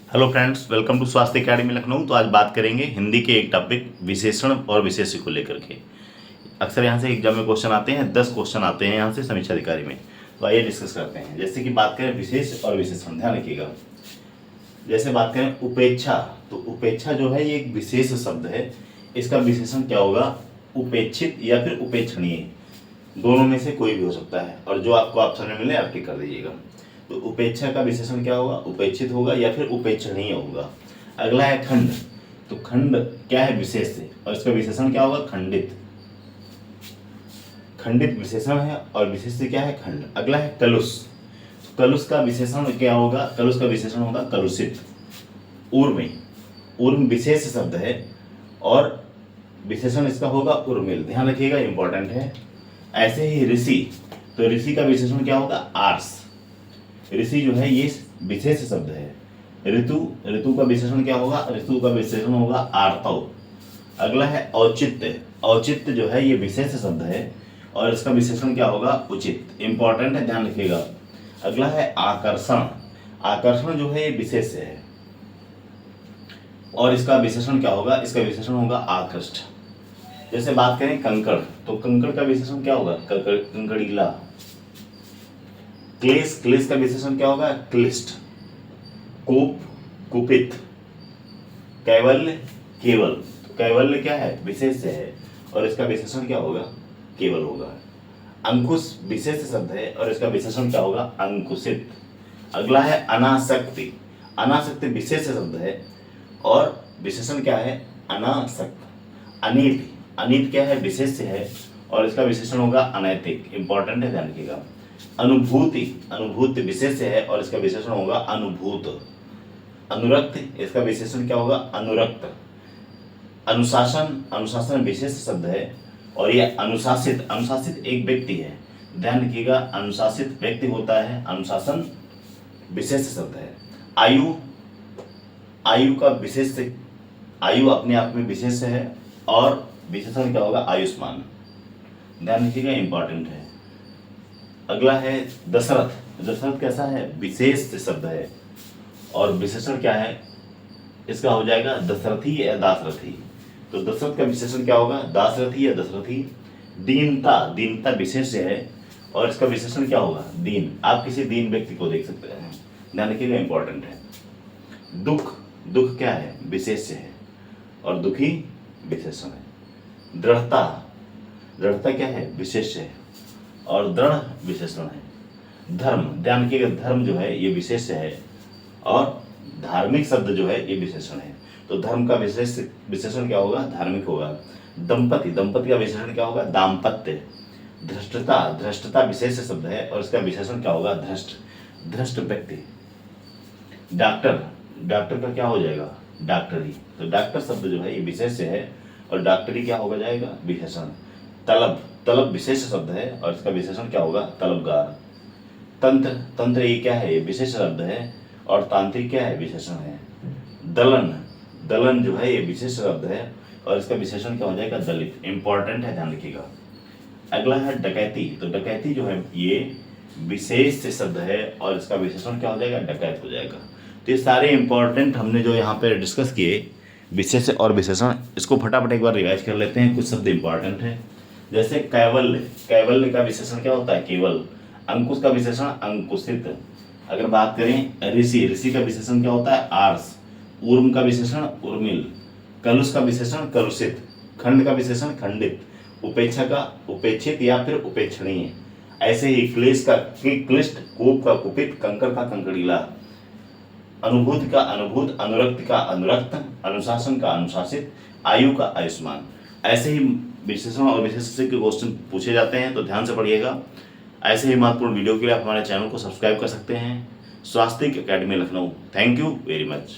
Hello friends, welcome to स्वास्थ्य academy Lucknow. तो आज बात करेंगे हिंदी के एक टॉपिक विशेषण और विशेष्य को लेकर के। अक्सर यहाँ से एग्जाम में क्वेश्चन आते हैं, 10 क्वेश्चन आते हैं यहाँ से समीक्षा अधिकारी में। तो आइए डिस्कस करते हैं। जैसे कि बात करें विशेष और विशेषण, ध्यान रखिएगा। जैसे बात करें उपेक्षा, तो उपेक्षा जो है ये एक विशेष शब्द है। इसका विशेषण क्या होगा? उपेक्षित या फिर उपेक्षणीय, दोनों में से कोई भी हो सकता है। और जो आपको ऑप्शन में मिले आप टिक कर दीजिएगा। तो उपेक्षा का विशेषण क्या होगा? उपेक्षित होगा या फिर उपेक्षणीय होगा। अगला है खंड, तो खंड क्या है? विशेष से, और इसका विशेषण क्या होगा? खंडित। खंडित विशेषण है और विशेष से क्या है? खंड। अगला है कलुष, तो कलुष का विशेषण क्या होगा? कलुष का विशेषण होगा कलुषित। ऊर्मी, ऊर्म विशेष शब्द है और विशेषण इसका होगा उर्मिल। ध्यान रखिएगा, इंपॉर्टेंट है। ऐसे ही ऋषि, तो ऋषि का विशेषण क्या होगा? आर्ष। ऋषि जो है ये विशेष शब्द है। ऋतु, ऋतु का विशेषण क्या होगा? ऋतु का विशेषण होगा आर्तव। अगला है औचित्य, औचित्य जो है ये विशेष शब्द है और इसका विशेषण क्या होगा? उचित। इंपॉर्टेंट है, ध्यान रखिएगा। अगला है आकर्षण, आकर्षण जो है ये विशेष है और इसका विशेषण क्या होगा? इसका विशेषण होगा आकृष्ट। जैसे बात करें कंकड़, तो कंकड़ का विशेषण क्या होगा? कंकड़ीला। क्लेश, क्लेश का विशेषण क्या होगा? क्लिष्ट। कूप, कुपित। कैवल्य, केवल। कैवल्य क्या है? विशेष है और इसका विशेषण क्या होगा? केवल होगा। अंकुश विशेष शब्द है और इसका विशेषण क्या होगा? अंकुशित। अगला है अनासक्ति, अनासक्ति विशेष शब्द है और विशेषण क्या है? अनासक्त। अनीति, अनीत क्या है? विशेष है और इसका विशेषण होगा अनैतिक। इंपॉर्टेंट है, ध्यान रखिएगा। अनुभूति, अनुभूति विशेष है और इसका विशेषण होगा अनुभूत। अनुरक्त, इसका विशेषण क्या होगा? अनुरक्त। अनुशासन, अनुशासन विशेष शब्द है और यह अनुशासित, अनुशासित एक व्यक्ति है। ध्यान रखिएगा, अनुशासित व्यक्ति होता है, अनुशासन विशेष शब्द है। आयु, आयु का विशेष, आयु अपने आप में विशेष है और विशेषण क्या होगा? आयुष्मान। ध्यान रखिएगा, इंपॉर्टेंट है। अगला है दशरथ, दशरथ कैसा है? विशेष शब्द है और विशेषण क्या है? इसका हो जाएगा दशरथी या दासरथी। तो दशरथ का विशेषण क्या होगा? दासरथी या दशरथी। दीनता, दीनता विशेष है और इसका विशेषण क्या होगा? दीन। आप किसी दीन व्यक्ति को देख सकते हैं, ध्यान रखिएगा, इंपॉर्टेंट है। दुख, दुख क्या है? विशेष है और दुखी विशेषण है। दृढ़ता, दृढ़ता क्या है? विशेष है और दृढ़ विशेषण है। धर्म, ध्यान रखिएगा, धर्म जो है ये विशेष है और धार्मिक शब्द जो है ये विशेषण है। तो धर्म का विशेषण क्या होगा? धार्मिक होगा। दंपति, दंपति का विशेषण क्या होगा? दाम्पत्य। धृष्टता, धृष्टता विशेष शब्द है और इसका विशेषण क्या होगा? धृष्ट, धृष्ट व्यक्ति। डॉक्टर, डॉक्टर का क्या हो जाएगा? डॉक्टरी। तो डॉक्टर शब्द जो है ये विशेष है और डॉक्टरी क्या होगा जाएगा? विशेषण। तलब, तलब विशेष शब्द है और इसका विशेषण क्या होगा? तलबगार। तंत्र, तंत्र ये क्या है? ये विशेष शब्द है और तांत्रिक क्या है? विशेषण है। दलन, दलन जो है ये विशेष शब्द है और इसका विशेषण क्या हो जाएगा? दलित। इंपॉर्टेंट है, ध्यान रखिएगा। अगला है डकैती, तो डकैती जो है ये विशेष शब्द है और इसका विशेषण क्या हो जाएगा? डकैत हो जाएगा। तो ये सारे इंपॉर्टेंट हमने जो यहाँ पे डिस्कस किए विशेष और विशेषण, इसको फटाफट एक बार रिवाइज कर लेते हैं। कुछ शब्द इंपॉर्टेंट है, जैसे कैवल्य, कैवल्य का विशेषण क्या होता है? केवल। अंकुश का विशेषण अंकुशित। अगर बात करें ऋषि, ऋषि का विशेषण क्या होता है? आर्ष। ऊर्म का विशेषण उर्मिल। कलुष का विशेषण कलुषित। खंड का विशेषण खंडित। उपेक्षा का उपेक्षित या फिर उपेक्षणीय। ऐसे ही क्लेश का क्लिष्ट। कूप का कुपित। कंकड़ का कंकड़ीला। अनुभूति का अनुभूत। अनुरक्त का अनुरक्त। अनुशासन का अनुशासित। आयु का आयुष्मान। ऐसे ही विशेषण और विशेष्य के क्वेश्चन पूछे जाते हैं, तो ध्यान से पढ़िएगा। ऐसे ही महत्वपूर्ण वीडियो के लिए आप हमारे चैनल को सब्सक्राइब कर सकते हैं। स्वास्थ्य academy Lucknow. Thank you very much.